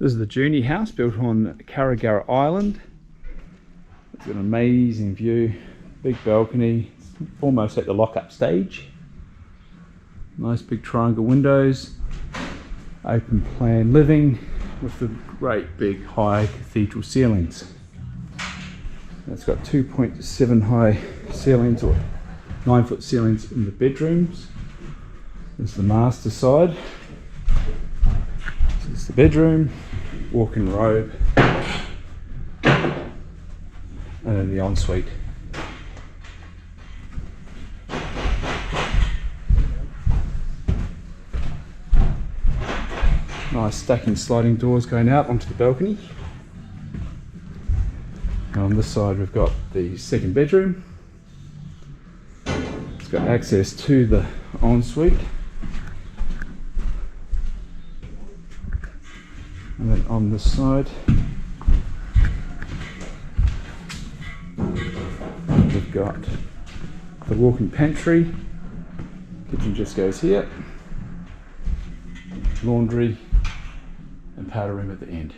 This is the JUNEE house built on Karragarra Island. It's got an amazing view, big balcony, almost at the lock-up stage. Nice big triangle windows, open plan living with the great big high cathedral ceilings. It's got 2.7 high ceilings or 9-foot ceilings in the bedrooms. This is the master side. This is the bedroom, walk-in robe, and then the ensuite. Nice stacking sliding doors going out onto the balcony. And on this side we've got the second bedroom. It's got access to the ensuite. And then on this side we've got the walk-in pantry. Kitchen just goes here. Laundry and powder room at the end.